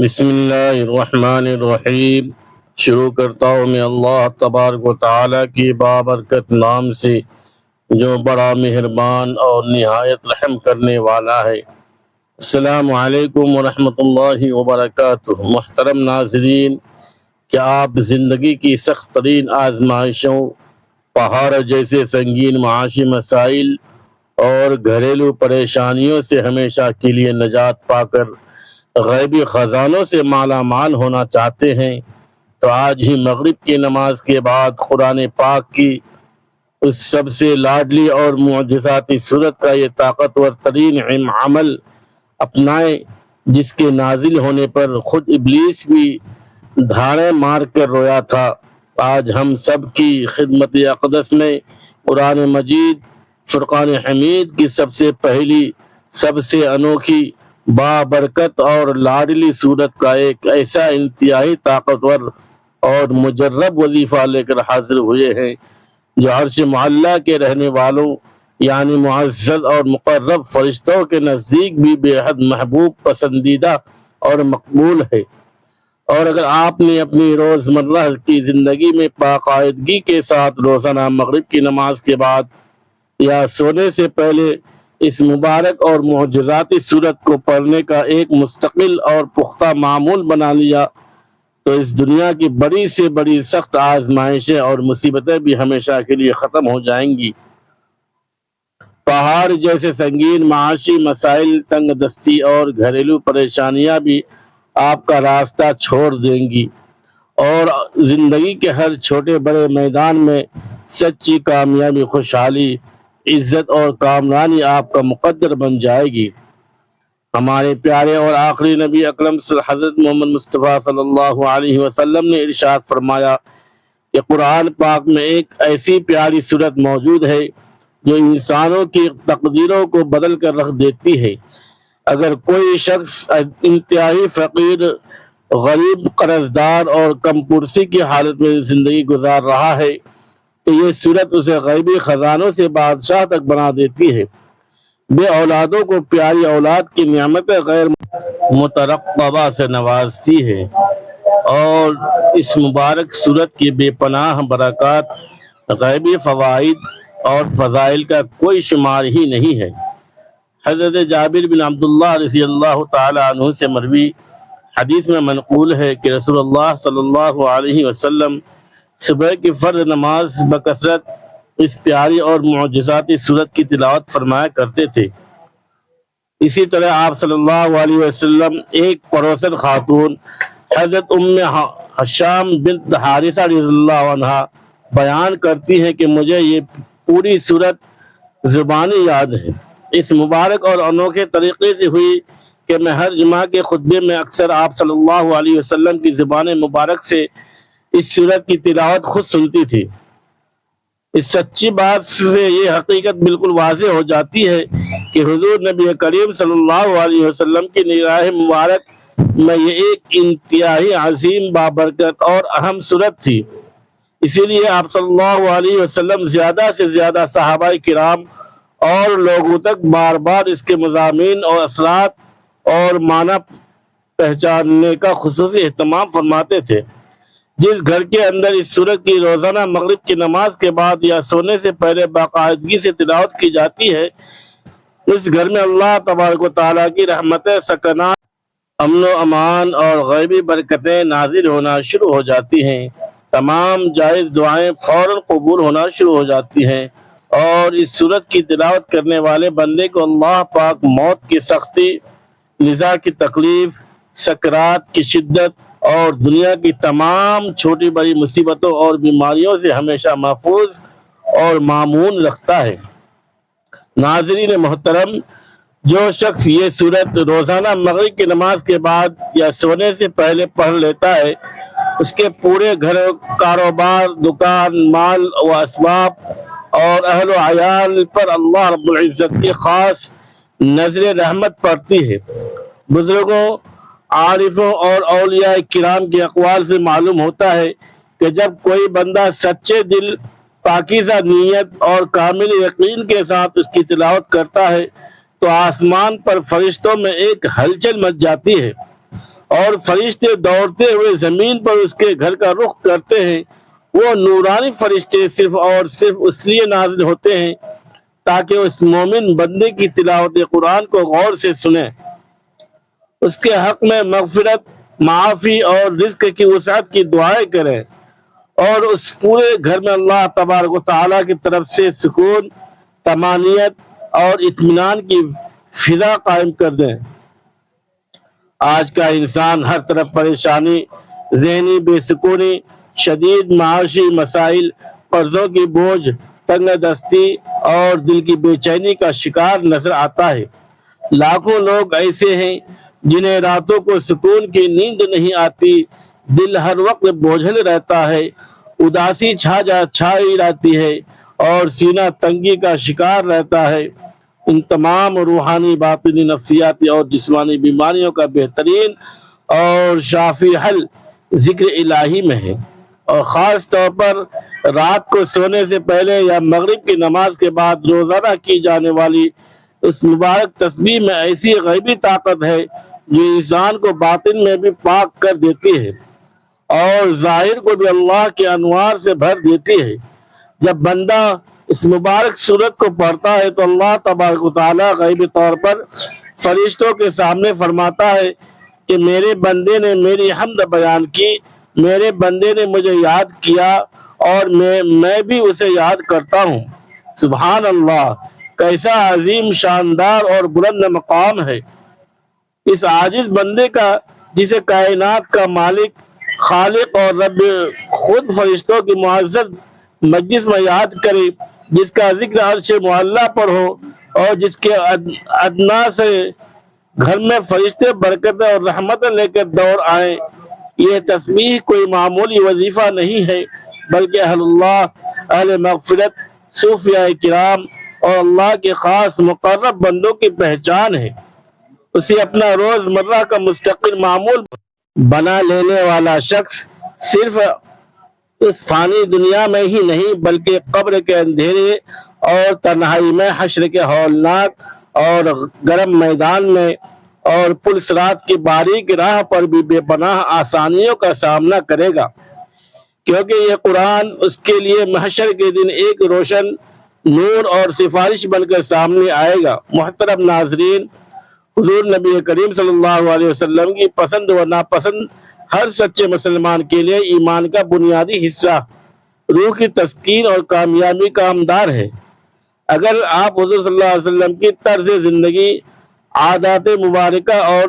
بسم اللہ الرحمن الرحیم۔ شروع کرتا ہوں میں اللہ تبارک و تعالیٰ کی بابرکت نام سے جو بڑا مہربان اور نہایت رحم کرنے والا ہے۔ السلام علیکم ورحمۃ اللہ وبرکاتہ۔ محترم ناظرین، کیا آپ زندگی کی سخت ترین آزمائشوں، پہاڑ جیسے سنگین معاشی مسائل اور گھریلو پریشانیوں سے ہمیشہ کے لیے نجات پا کر غیبی خزانوں سے مالا مال ہونا چاہتے ہیں؟ تو آج ہی مغرب کی نماز کے بعد قرآن پاک کی اس سب سے لاڈلی اور معجزاتی صورت کا یہ طاقتور ترین عمل اپنائیں جس کے نازل ہونے پر خود ابلیس بھی دھاڑیں مار کر رویا تھا۔ آج ہم سب کی خدمت اقدس میں قرآن مجید فرقان حمید کی سب سے پہلی، سب سے انوکھی، بابرکت اور لاڈلی صورت کا ایک ایسا انتہائی طاقتور اور مجرب وظیفہ لے کر حاضر ہوئے ہیں جو عرش معلیٰ کے رہنے والوں یعنی معزز اور مقرب فرشتوں کے نزدیک بھی بے حد محبوب، پسندیدہ اور مقبول ہے۔ اور اگر آپ نے اپنی روزمرہ کی زندگی میں باقاعدگی کے ساتھ روزانہ مغرب کی نماز کے بعد یا سونے سے پہلے اس مبارک اور معجزاتی صورت کو پڑھنے کا ایک مستقل اور پختہ معمول بنا لیا تو اس دنیا کی بڑی سے بڑی سخت آزمائشیں اور مصیبتیں بھی ہمیشہ کے لیے ختم ہو جائیں گی۔ پہاڑ جیسے سنگین معاشی مسائل، تنگ دستی اور گھریلو پریشانیاں بھی آپ کا راستہ چھوڑ دیں گی اور زندگی کے ہر چھوٹے بڑے میدان میں سچی کامیابی، خوشحالی، عزت اور کامرانی آپ کا مقدر بن جائے گی۔ ہمارے پیارے اور آخری نبی اکرم حضرت محمد مصطفیٰ صلی اللہ علیہ وسلم نے ارشاد فرمایا کہ قرآن پاک میں ایک ایسی پیاری صورت موجود ہے جو انسانوں کی تقدیروں کو بدل کر رکھ دیتی ہے۔ اگر کوئی شخص انتہائی فقیر، غریب، قرضدار اور کم پرسی کی حالت میں زندگی گزار رہا ہے تو یہ صورت اسے غیبی خزانوں سے بادشاہ تک بنا دیتی ہے، بے اولادوں کو پیاری اولاد کی نعمت غیر مترقبہ سے نوازتی ہے اور اس مبارک صورت کی بے پناہ برکات، غیبی فوائد اور فضائل کا کوئی شمار ہی نہیں ہے۔ حضرت جابر بن عبداللہ رضی اللہ تعالی عنہ سے مروی حدیث میں منقول ہے کہ رسول اللہ صلی اللہ علیہ وسلم صبح کی فرض نماز بکثرت اس پیاری اور معجزاتی صورت کی تلاوت فرمایا کرتے تھے۔ اسی طرح آپ صلی اللہ علیہ وسلم ایک پڑوسن خاتون حضرت ام حشام بنت حارثہ رضی اللہ عنہ بیان کرتی ہیں کہ مجھے یہ پوری صورت زبانی یاد ہے، اس مبارک اور انوکھے طریقے سے ہوئی کہ میں ہر جمعہ کے خطبے میں اکثر آپ صلی اللہ علیہ وسلم کی زبان مبارک سے اس صورت کی تلاوت خود سنتی تھی۔ اس سچی بات سے یہ حقیقت بالکل واضح ہو جاتی ہے کہ حضور نبی کریم صلی اللہ علیہ وسلم کی نگاہ مبارک میں یہ ایک انتہائی عظیم، بابرکت اور اہم صورت تھی۔ اسی لیے آپ صلی اللہ علیہ وسلم زیادہ سے زیادہ صحابہ کرام اور لوگوں تک بار بار اس کے مضامین اور اثرات اور معنی پہچاننے کا خصوصی اہتمام فرماتے تھے۔ جس گھر کے اندر اس سورت کی روزانہ مغرب کی نماز کے بعد یا سونے سے پہلے باقاعدگی سے تلاوت کی جاتی ہے، اس گھر میں اللہ تبارک و تعالیٰ کی رحمتیں، سکینات، امن و امان اور غیبی برکتیں نازل ہونا شروع ہو جاتی ہیں۔ تمام جائز دعائیں فوراً قبول ہونا شروع ہو جاتی ہیں اور اس سورت کی تلاوت کرنے والے بندے کو اللہ پاک موت کی سختی، نزاع کی تکلیف، سکرات کی شدت اور دنیا کی تمام چھوٹی بڑی مصیبتوں اور بیماریوں سے ہمیشہ محفوظ اور مامون رکھتا ہے۔ ناظرین محترم، جو شخص یہ صورت روزانہ مغرب کی نماز کے بعد یا سونے سے پہلے پڑھ لیتا ہے، اس کے پورے گھر، کاروبار، دکان، مال و اسباب اور اہل و عیال پر اللہ رب العزت کی خاص نظر رحمت پڑتی ہے۔ بزرگوں، عارفوں اور اولیاء کرام کے اقوال سے معلوم ہوتا ہے کہ جب کوئی بندہ سچے دل، پاکیزہ نیت اور کامل یقین کے ساتھ اس کی تلاوت کرتا ہے تو آسمان پر فرشتوں میں ایک ہلچل مچ جاتی ہے اور فرشتے دوڑتے ہوئے زمین پر اس کے گھر کا رخ کرتے ہیں۔ وہ نورانی فرشتے صرف اور صرف اس لیے نازل ہوتے ہیں تاکہ اس مومن بندے کی تلاوت قرآن کو غور سے سنیں، اس کے حق میں مغفرت، معافی اور رزق کی وسعت کی دعائیں کریں، اور اس پورے گھر میں اللہ تبارک و تعالیٰ کی طرف سے سکون، طمانینت اور اطمینان کی فضا قائم کر دیں۔ آج کا انسان ہر طرف پریشانی، ذہنی بے سکونی، شدید معاشی مسائل، قرضوں کی بوجھ، تنگ دستی اور دل کی بے چینی کا شکار نظر آتا ہے۔ لاکھوں لوگ ایسے ہیں جنہیں راتوں کو سکون کی نیند نہیں آتی، دل ہر وقت بوجھل رہتا ہے، اداسی چھائی رہتی ہے اور سینہ تنگی کا شکار رہتا ہے۔ ان تمام روحانی، باطنی، نفسیاتی اور جسمانی بیماریوں کا بہترین اور شافی حل ذکر الہی میں ہے، اور خاص طور پر رات کو سونے سے پہلے یا مغرب کی نماز کے بعد روزانہ کی جانے والی اس مبارک تسبیح میں ایسی غیبی طاقت ہے جو انسان کو باطن میں بھی پاک کر دیتی ہے اور ظاہر کو بھی اللہ کے انوار سے بھر دیتی ہے۔ جب بندہ اس مبارک سورت کو پڑھتا ہے تو اللہ تبارک و تعالیٰ غیبی طور پر فرشتوں کے سامنے فرماتا ہے کہ میرے بندے نے میری حمد بیان کی، میرے بندے نے مجھے یاد کیا اور میں بھی اسے یاد کرتا ہوں۔ سبحان اللہ، کیسا عظیم، شاندار اور بلند مقام ہے اس عاجز بندے کا، جسے کائنات کا مالک، خالق اور رب خود فرشتوں کی معزز مجلس میں یاد کرے، جس کا ذکر عرش معلیٰ پر ہو اور جس کے ادنا سے گھر میں فرشتے برکتیں اور رحمتیں لے کر دوڑ آئیں۔ یہ تسبیح کوئی معمولی وظیفہ نہیں ہے بلکہ اہل اللہ، اہل مغفرت، صوفیاء کرام اور اللہ کے خاص مقرب بندوں کی پہچان ہے۔ اسے اپنا روز مرہ کا مستقل معمول بنا لینے والا شخص صرف اس فانی دنیا میں ہی نہیں بلکہ قبر کے اندھیرے اور تنہائی میں، حشر کے ہولناک اور گرم میدان میں اور پل صراط کی باریک راہ پر بھی بے پناہ آسانیوں کا سامنا کرے گا، کیونکہ یہ قرآن اس کے لیے محشر کے دن ایک روشن نور اور سفارش بن کر سامنے آئے گا۔ محترم ناظرین، حضور نبی کریم صلی اللہ علیہ وسلم کی پسند و ناپسند ہر سچے مسلمان کے لیے ایمان کا بنیادی حصہ روح کی تسکین اور کامیابی کا امدار ہے۔ اگر آپ حضور صلی اللہ علیہ وسلم کی طرز زندگی، عادات مبارکہ اور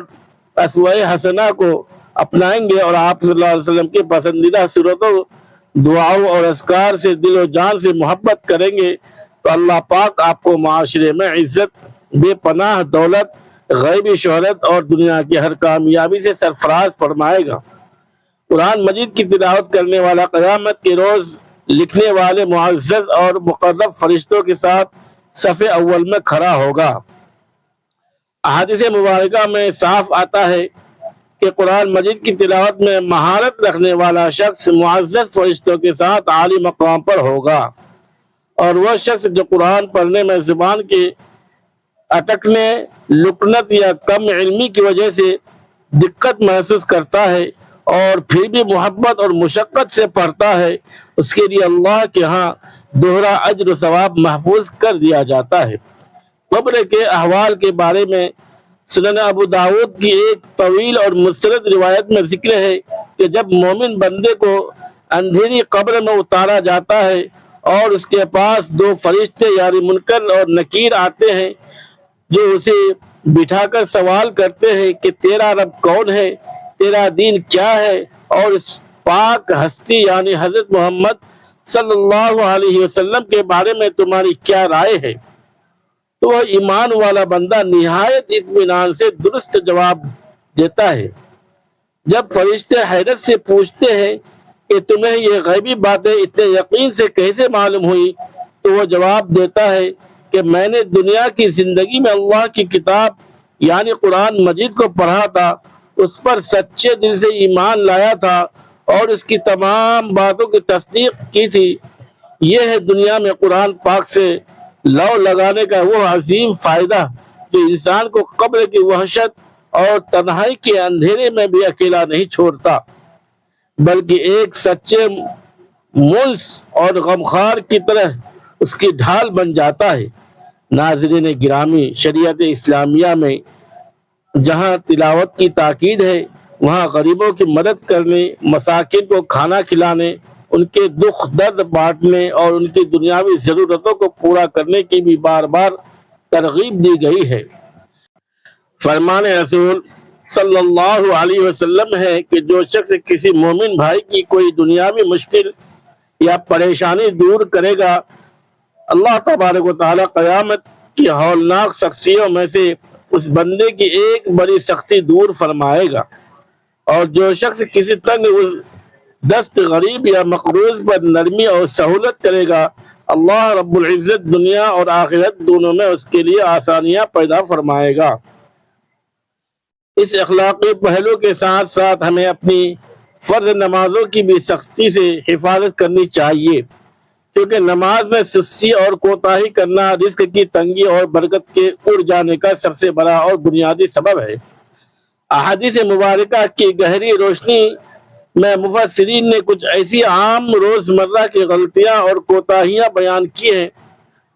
اسوہ حسنہ کو اپنائیں گے اور آپ صلی اللہ علیہ وسلم کی پسندیدہ صورتوں، دعاؤں اور اذکار سے دل و جان سے محبت کریں گے تو اللہ پاک آپ کو معاشرے میں عزت، بے پناہ دولت، غیبی شہرت اور دنیا کی ہر کامیابی سے سرفراز فرمائے گا۔ قرآن مجید کی تلاوت کرنے والا قیامت کے روز لکھنے والے معزز اور مقرب فرشتوں کے ساتھ صف اول میں کھڑا ہوگا۔ احادیث مبارکہ میں صاف آتا ہے کہ قرآن مجید کی تلاوت میں مہارت رکھنے والا شخص معزز فرشتوں کے ساتھ عالی مقام پر ہوگا، اور وہ شخص جو قرآن پڑھنے میں زبان کے اٹکنے، لکنت یا کم علمی کی وجہ سے دقت محسوس کرتا ہے اور پھر بھی محبت اور مشقت سے پڑھتا ہے، اس کے لیے اللہ کے ہاں دوہرا اجر و ثواب محفوظ کر دیا جاتا ہے۔ قبر کے احوال کے بارے میں سنن ابو داود کی ایک طویل اور مستند روایت میں ذکر ہے کہ جب مومن بندے کو اندھیری قبر میں اتارا جاتا ہے اور اس کے پاس دو فرشتے یعنی منکر اور نکیر آتے ہیں جو اسے بٹھا کر سوال کرتے ہیں کہ تیرا رب کون ہے، تیرا دین کیا ہے، اور اس پاک ہستی یعنی حضرت محمد صلی اللہ علیہ وسلم کے بارے میں تمہاری کیا رائے ہے، تو وہ ایمان والا بندہ نہایت اطمینان سے درست جواب دیتا ہے۔ جب فرشتے حیرت سے پوچھتے ہیں کہ تمہیں یہ غیبی باتیں اتنے یقین سے کیسے معلوم ہوئی، تو وہ جواب دیتا ہے کہ میں نے دنیا کی زندگی میں اللہ کی کتاب یعنی قرآن مجید کو پڑھا تھا، اس پر سچے دل سے ایمان لایا تھا اور اس کی تمام باتوں کی تصدیق کی تھی۔ یہ ہے دنیا میں قرآن پاک سے لو لگانے کا وہ عظیم فائدہ جو انسان کو قبر کی وحشت اور تنہائی کے اندھیرے میں بھی اکیلا نہیں چھوڑتا، بلکہ ایک سچے ملس اور غمخوار کی طرح اس کی ڈھال بن جاتا ہے۔ ناظرین گرامی، شریعت اسلامیہ میں جہاں تلاوت کی تاکید ہے، وہاں غریبوں کی مدد کرنے، مساکین کو کھانا کھلانے، ان کے دکھ درد بانٹنے اور ان کی دنیاوی ضرورتوں کو پورا کرنے کی بھی بار بار ترغیب دی گئی ہے۔ فرمان رسول صلی اللہ علیہ وسلم ہے کہ جو شخص کسی مومن بھائی کی کوئی دنیاوی مشکل یا پریشانی دور کرے گا، اللہ تبارک و تعالی قیامت کی ہولناک سختیوں میں سے اس بندے کی ایک بڑی سختی دور فرمائے گا، اور جو شخص کسی تنگ دست غریب یا مقروض پر نرمی اور سہولت کرے گا، اللہ رب العزت دنیا اور آخرت دونوں میں اس کے لیے آسانیاں پیدا فرمائے گا۔ اس اخلاقی پہلو کے ساتھ ساتھ ہمیں اپنی فرض نمازوں کی بھی سختی سے حفاظت کرنی چاہیے، کیونکہ نماز میں سستی اور کوتاہی کرنا رزق کی تنگی اور برکت کے اڑ جانے کا سب سے بڑا اور بنیادی سبب ہے۔ احادیث مبارکہ کی گہری روشنی میں مفسرین نے کچھ ایسی عام روزمرہ کی غلطیاں اور کوتاہیاں بیان کی ہیں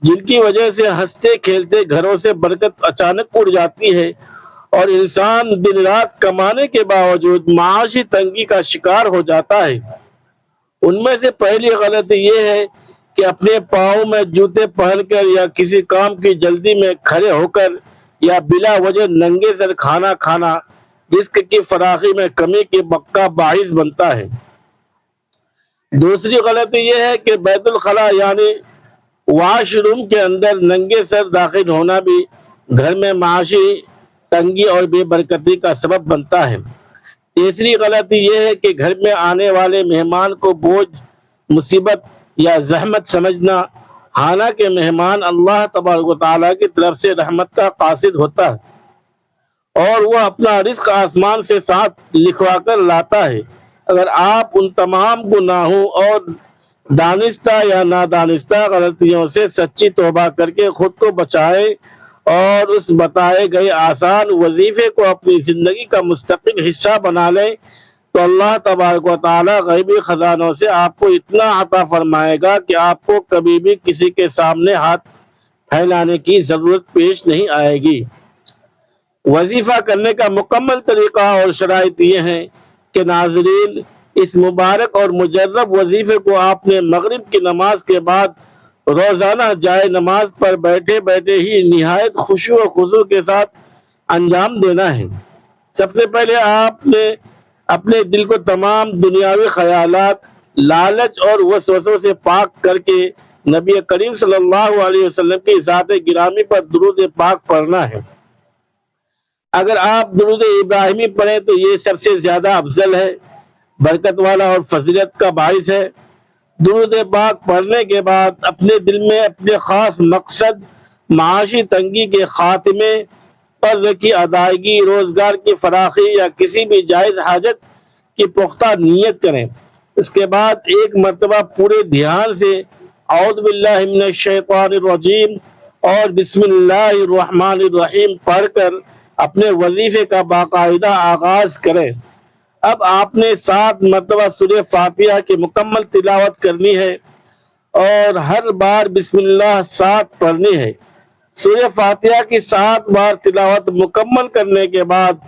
جن کی وجہ سے ہنستے کھیلتے گھروں سے برکت اچانک اڑ جاتی ہے اور انسان دن رات کمانے کے باوجود معاشی تنگی کا شکار ہو جاتا ہے۔ ان میں سے پہلی غلطی یہ ہے کہ اپنے پاؤں میں جوتے پہن کر یا کسی کام کی جلدی میں کھڑے ہو کر یا بلا وجہ ننگے سر کھانا کھانا رزق کی فراخی میں کمی کے کا باعث بنتا ہے۔ دوسری غلطی یہ ہے کہ بیت الخلاء یعنی واش روم کے اندر ننگے سر داخل ہونا بھی گھر میں معاشی تنگی اور بے برکتی کا سبب بنتا ہے۔ تیسری غلطی یہ ہے کہ گھر میں آنے والے مہمان کو بوجھ، مصیبت یا زحمت سمجھنا، حالانکہ مہمان اللہ تبارک و تعالیٰ کی طرف سے رحمت کا قاصد ہوتا ہے اور وہ اپنا رزق آسمان سے ساتھ لکھوا کر لاتا ہے۔ اگر آپ ان تمام گناہوں اور دانستہ یا نادانستہ غلطیوں سے سچی توبہ کر کے خود کو بچائے اور اس بتائے گئے آسان وظیفے کو اپنی زندگی کا مستقل حصہ بنا لیں تو اللہ تبارک و تعالیٰ غیبی خزانوں سے آپ کو اتنا عطا فرمائے گا کہ آپ کو کبھی بھی کسی کے سامنے ہاتھ پھیلانے کی ضرورت پیش نہیں آئے گی۔ وظیفہ کرنے کا مکمل طریقہ اور شرائط یہ ہیں کہ ناظرین، اس مبارک اور مجرب وظیفے کو آپ نے مغرب کی نماز کے بعد روزانہ جائے نماز پر بیٹھے بیٹھے ہی نہایت خشوع و خضوع کے ساتھ انجام دینا ہے۔ سب سے پہلے آپ نے اپنے دل کو تمام دنیاوی خیالات، لالچ اور وسوسوں سے پاک کر کے نبی کریم صلی اللہ علیہ وسلم کی ذات گرامی پر درود پاک پڑھنا ہے۔ اگر آپ درود ابراہیمی پڑھیں تو یہ سب سے زیادہ افضل ہے، برکت والا اور فضیلت کا باعث ہے۔ درود پاک پڑھنے کے بعد اپنے دل میں اپنے خاص مقصد، معاشی تنگی کے خاتمے، قرض کی ادائیگی، روزگار کی فراخی یا کسی بھی جائز حاجت کی پختہ نیت کریں۔ اس کے بعد ایک مرتبہ پورے دھیان سے اعوذ باللہ من الشیطان الرجیم اور بسم اللہ الرحمن الرحیم پڑھ کر اپنے وظیفے کا باقاعدہ آغاز کریں۔ اب آپ نے 7 مرتبہ سورہ فاتحہ کی مکمل تلاوت کرنی ہے اور ہر بار بسم اللہ 7 پڑھنی ہے۔ سورہ فاتحہ کی 7 بار تلاوت مکمل کرنے کے بعد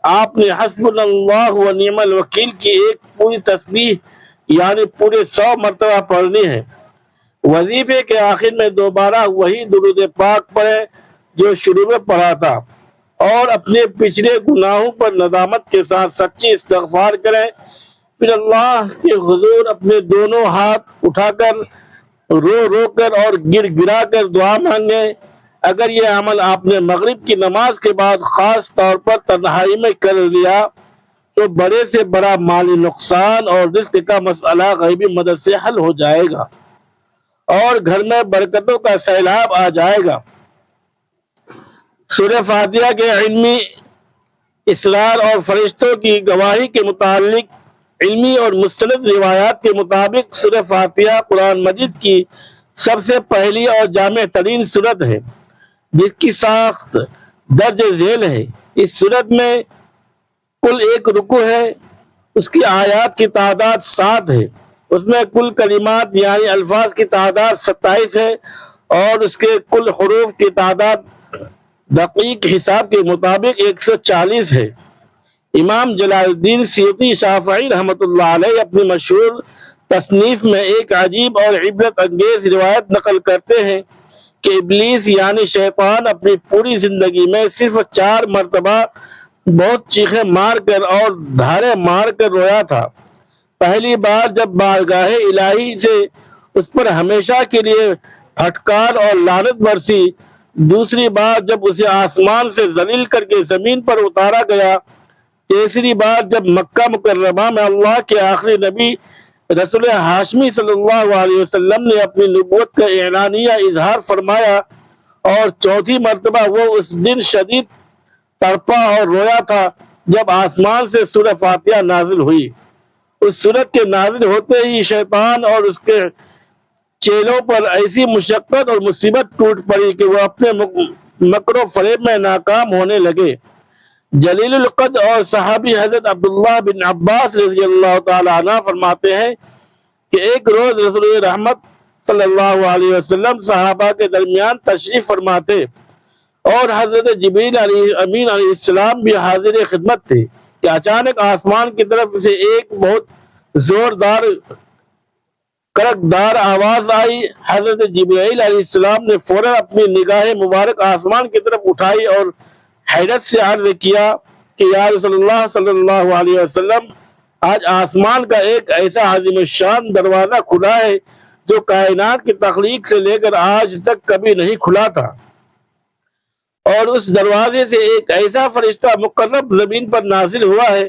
آپ نے حسبنا اللہ و نعم الوکیل کی ایک پوری تسبیح یعنی پورے 100 مرتبہ پڑھنی ہے۔ وظیفے کے آخر میں دوبارہ وہی درود پاک پڑھیں جو شروع میں پڑھا تھا اور اپنے پچھلے گناہوں پر ندامت کے ساتھ سچی استغفار کریں۔ پھر اللہ کے حضور اپنے دونوں ہاتھ اٹھا کر رو رو کر اور گر گرا کر دعا مانگیں۔ اگر یہ عمل آپ نے مغرب کی نماز کے بعد خاص طور پر تنہائی میں کر لیا تو بڑے سے بڑا مالی نقصان اور رزق کا مسئلہ غیبی مدد سے حل ہو جائے گا اور گھر میں برکتوں کا سیلاب آ جائے گا۔ سورہ فاتحہ کے علمی اسرار اور فرشتوں کی گواہی کے متعلق علمی اور مستند روایات کے مطابق سورہ فاتحہ قرآن مجید کی سب سے پہلی اور جامع ترین سورت ہے جس کی ساخت درج ذیل ہے۔ اس صورت میں کل ایک رکوع ہے، اس کی آیات کی تعداد 7 ہے، اس میں کل کلمات یعنی الفاظ کی تعداد 27 ہے، اور اس کے کل حروف کی تعداد دقیق حساب کے مطابق 140 ہے۔ امام جلال الدین سیوطی شافعی رحمۃ اللہ علیہ اپنی مشہور تصنیف میں ایک عجیب اور عبرت انگیز روایت نقل کرتے ہیں کہ ابلیس یعنی شیطان اپنی پوری زندگی میں صرف 4 مرتبہ بہت چیخیں مار کر اور دھارے مار کر رویا تھا۔ پہلی بار جب بارگاہ الہی سے اس پر ہمیشہ کے لیے پھٹکار اور لعنت برسی، دوسری بار جب اسے آسمان سے ذلیل کر کے زمین پر اتارا گیا، تیسری بار جب مکہ مکرمہ میں اللہ کے آخری نبی رسول ہاشمی صلی اللہ علیہ وسلم نے اپنی نبوت کا اعلانیہ اظہار فرمایا، اور چوتھی مرتبہ وہ اس دن شدید تڑپا اور رویا تھا جب آسمان سے سورہ فاتحہ نازل ہوئی۔ اس سورت کے نازل ہوتے ہی شیطان اور اس کے چیلوں پر ایسی مشقت اور مصیبت ٹوٹ پڑی کہ وہ اپنے مکر و فریب میں ناکام ہونے لگے۔ جلیل القدر اور صحابی حضرت عبداللہ بن عباس رضی اللہ تعالی عنہ فرماتے ہیں کہ ایک روز رسول رحمت صلی اللہ علیہ وسلم صحابہ کے درمیان تشریف فرماتے اور حضرت جبریل امین علیہ السلام بھی حاضر خدمت تھے کہ اچانک آسمان کی طرف سے ایک بہت زوردار کڑکدار آواز آئی۔ حضرت جبرائیل علیہ السلام نے فوراً اپنی نگاہ مبارک آسمان کی طرف اٹھائی اور حیرت سے عرض کیا کہ یا رسول اللہ صلی اللہ علیہ وسلم، آج آسمان کا ایک ایسا عظیم الشان دروازہ کھلا ہے جو کائنات کی تخلیق سے لے کر آج تک کبھی نہیں کھلا تھا، اور اس دروازے سے ایک ایسا فرشتہ مقرب زمین پر نازل ہوا ہے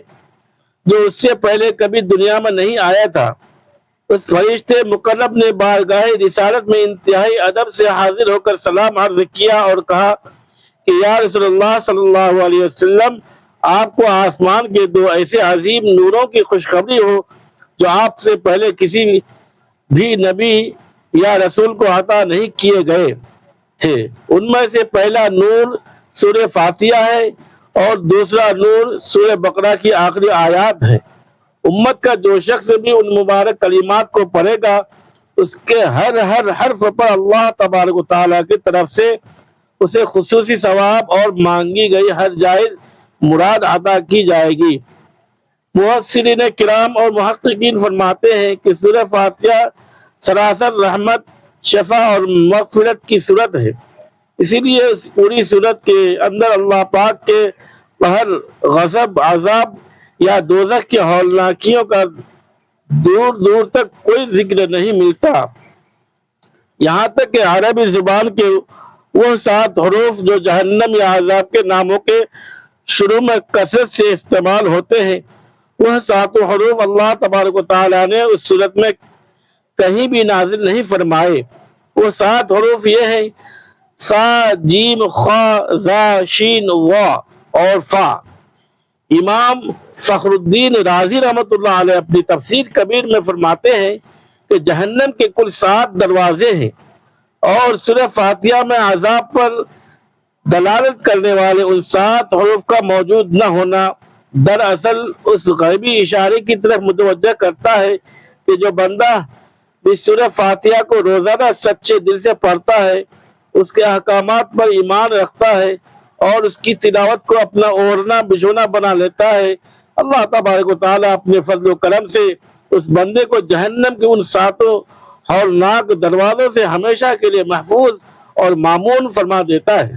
جو اس سے پہلے کبھی دنیا میں نہیں آیا تھا۔ اس فرشتے مقرب نے بارگاہ رسالت میں انتہائی ادب سے حاضر ہو کر سلام عرض کیا اور کہا کہ یا رسول اللہ صلی اللہ علیہ وسلم، آپ کو آسمان کے 2 ایسے عظیم نوروں کی خوشخبری ہو جو آپ سے پہلے کسی بھی نبی یا رسول کو عطا نہیں کیے گئے تھے۔ ان میں سے پہلا نور سورہ فاتحہ ہے اور دوسرا نور سورہ بقرہ کی آخری آیات ہے۔ امت کا جو شخص بھی ان مبارک کلمات کو پڑھے گا، اس کے ہر حرف پر اللہ تبارک و تعالیٰ کی طرف سے اسے خصوصی ثواب اور مانگی گئی ہر جائز مراد عطا کی جائے گی۔ مفسرین کرام اور محققین فرماتے ہیں کہ سورہ فاتحہ سراسر رحمت، شفا اور مغفرت کی صورت ہے، اسی لیے اس پوری صورت کے اندر اللہ پاک کے قہر، غضب، عذاب یا دوزخ کی ہولناکیوں کا دور دور تک کوئی ذکر نہیں ملتا۔ یہاں تک کہ عربی زبان کے وہ 7 حروف جو جہنم یا عذاب کے ناموں کے شروع میں کثرت سے استعمال ہوتے ہیں، وہ 7 حروف اللہ تبارک و تعالیٰ نے اس صورت میں کہیں بھی نازل نہیں فرمائے۔ وہ 7 حروف یہ ہیں: سا، جیم، خا، زا، شین، وا اور فا۔ امام فخر الدین رازی رحمۃ اللہ علیہ اپنی تفسیر کبیر میں فرماتے ہیں کہ جہنم کے کل 7 دروازے ہیں، اور سورہ فاتحہ میں عذاب پر دلالت کرنے والے ان 7 حروف کا موجود نہ ہونا دراصل اس غیبی اشارے کی طرف متوجہ کرتا ہے کہ جو بندہ اس سورہ فاتحہ کو روزانہ سچے دل سے پڑھتا ہے، اس کے احکامات پر ایمان رکھتا ہے اور اس کی تلاوت کو اپنا اوڑھنا بچھونا بنا لیتا ہے، اللہ تبارک و تعالیٰ اپنے فضل و کرم سے اس بندے کو جہنم کے ان 7 ہولناک دروازوں سے ہمیشہ کے لیے محفوظ اور مامون فرما دیتا ہے،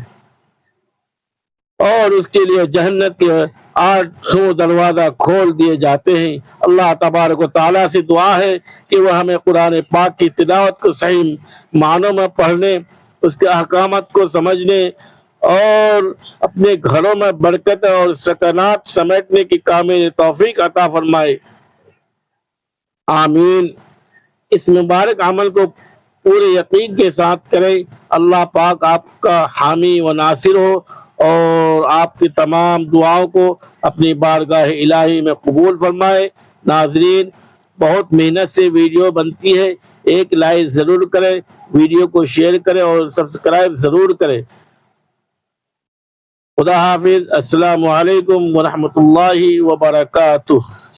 اور اس کے لیے جہنت کے 8 دروازہ کھول دیے جاتے ہیں۔ اللہ تبارک و تعالیٰ سے دعا ہے کہ وہ ہمیں قرآن پاک کی تلاوت کو صحیح معنوں میں پڑھنے، اس کے احکامات کو سمجھنے اور اپنے گھروں میں برکت اور سکینات سمیٹنے کی کامل توفیق عطا فرمائے، آمین۔ اس مبارک عمل کو پورے یقین کے ساتھ کریں۔ اللہ پاک آپ کا حامی و ناصر ہو اور آپ کی تمام دعاؤں کو اپنی بارگاہ الہی میں قبول فرمائے۔ ناظرین، بہت محنت سے ویڈیو بنتی ہے، ایک لائک ضرور کریں، ویڈیو کو شیئر کریں اور سبسکرائب ضرور کریں۔ خدا حافظ. السلام علیکم ورحمۃ اللہ وبرکاتہ.